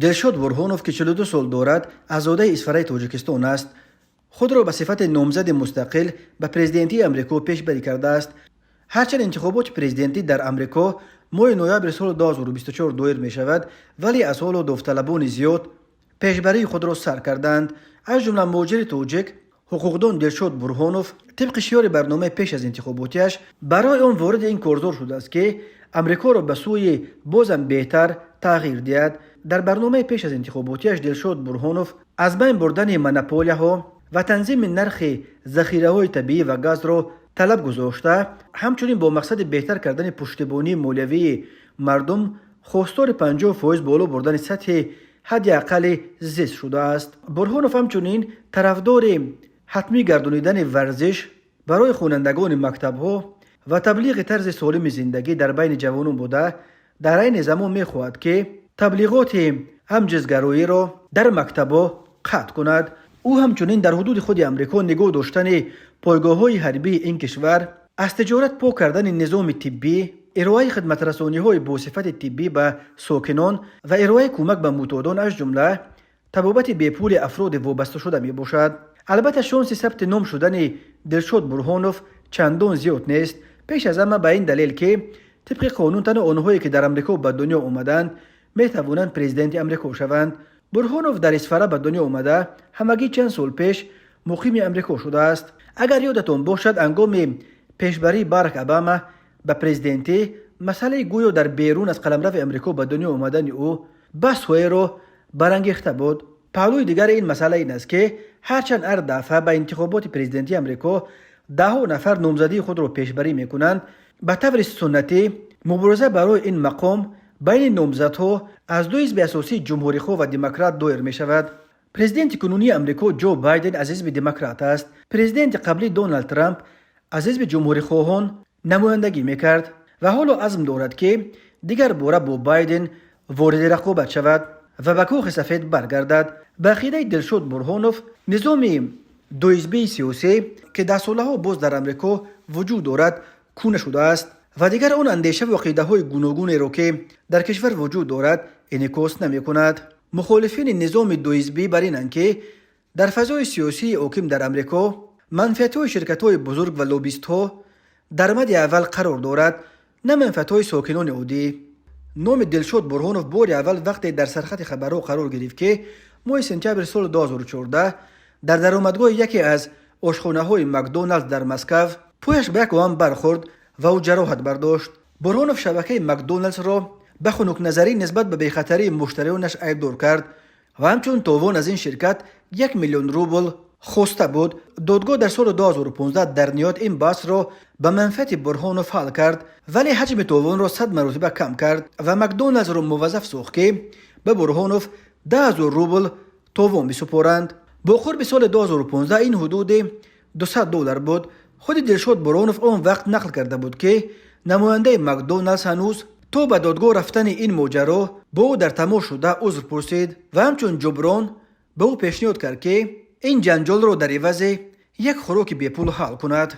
دلشاد برهانوف که 42 سال دارد آزاده اسفرای تاجیکستان است، خود را به صفت نامزد مستقل به پرزیدنتی امریکا پیشبری کرده است. هرچند انتخابات پرزیدنتی در امریکا ماه نوامبر سال 2024 دایر می شود، ولی از حال داوطلبان زیاد پیشبری خود را سر کردند. از جمله مهاجر تاجیک حقوقدان دلشاد برهانوف طبق شعار برنامه پیش از انتخاباتیش برای آن وارد این کارزار شده است که امریکا را به سوی بازم بهتر تغییر دهد. در برنامه پیش از انتخاباتیش دلشاد برهانوف از بین بردن منوپولیاها و تنظیم نرخ ذخیره‌های طبیعی و گاز را طلب گذاشته، همچنین با مقصد بهتر کردن پشتیبانی مالیوی مردم خواستار 50% بالا بردن سطح حداقل زیست شده است. برهانوف همچنین طرفدار حتمی گردانیدن ورزش برای خوانندگان مکتب‌ها و تبلیغ طرز سالم زندگی در بین جوانان بوده، در این زمان می‌خواهد که تبلیغات همجنسگرایی را در مکتب‌ها قطع کند. او همچنین در حدود خود امریکا نگاه داشتن پایگاه‌های حربی این کشور، از تجارت پاک کردن نظام طبی، ارائه خدمت رسانی‌های با صفت طبی به ساکنان و ارائه کمک به معتادان از جمله طبابت بیپول افراد وابسته شده می باشد. البته شانس ثبت نام شدن دلشاد برهانوف چندان زیاد نیست، پیش از همه به این دلیل که طبق قانون تنها آنهایی که در امریکا به دنیا آمدند می توانند پرزیدنت امریکا شوند. برهانوف در اسفره به دنیا آمده همگی چند سال پیش مقیم امریکا شده است. اگر یادتان باشد هنگام پیشبری باراک اوباما به پرزیدنتی، مسئله گویا در بیرون از قلمرو امریکا به دنیا آمدن او بحث‌های را برانگیخته بود. پهلوی دیگر این مسئله این است که هرچند هر دفعه به انتخابات پرزیدنتی امریکا ده نفر نامزدی خود را پیشبری میکنند، به طور سنتی مبارزه برای این مقام بین نامزدها از دو حزب اساسی جمهوری‌خواه و دموکرات دایر می شود. پرزیدنت کنونی امریکا جو بایدن از حزب دموکرات است. پرزیدنت قبلی دونالد ترامپ از حزب جمهوری‌خواهان نمایندگی میکرد و حالا عزم دارد که دیگر باره با بایدن وارد رقابت شود و به کاخ سفید برگردد. به عقیده دلشاد برهانوف نظام دو حزبی سیاسی که در سالها باز در امریکا وجود دارد کونه شده است و دیگر آن اندیشه و عقیده‌های گوناگونی را که در کشور وجود دارد انعکاس نمی‌کند. مخالفین نظام دو حزبی بر اینند که در فضای سیاسی حاکم در امریکا منفعت‌های شرکت‌های بزرگ و لوبیست‌ها در مد اول قرار دارد، نه منفعت‌های ساکنان عادی. نام دلشاد برهانوف بار اول وقتی در سرخط خبرها قرار گرفت که ماه سپتامبر سال 2014 در درآمدگاه یکی از آشخانه‌های مکدونالدز در مسکو پایش به یک وام برخورد و او جراحت برداشت. برهانوف شبکه مکدونالدز را به خنک نظری نسبت به بی‌خطری مشتریانش عیبدار کرد و همچون تاوان از این شرکت 1 میلیون روبل خواسته بود. دادگاه در سال 2015 در نهایت این بحث را به منفعت برهانوف حل کرد، ولی حجم تاوان را 100 مرتبه کم کرد و مکدونالدز را موظف ساخت که به برهانوف 10,000 روبل تاوان بسپارند. با قرب سال 2015 این حدود $200 بود. خود دلشاد برهانوف آن وقت نقل کرده بود که نماینده مکدونالدز هنوز تا به دادگاه رفتن این ماجرا با او در تماس شده عذر پرسید و همچون جبران به او پیشنهاد کرد که این جنجال را در عوض یک خوراک بیپول حل کند.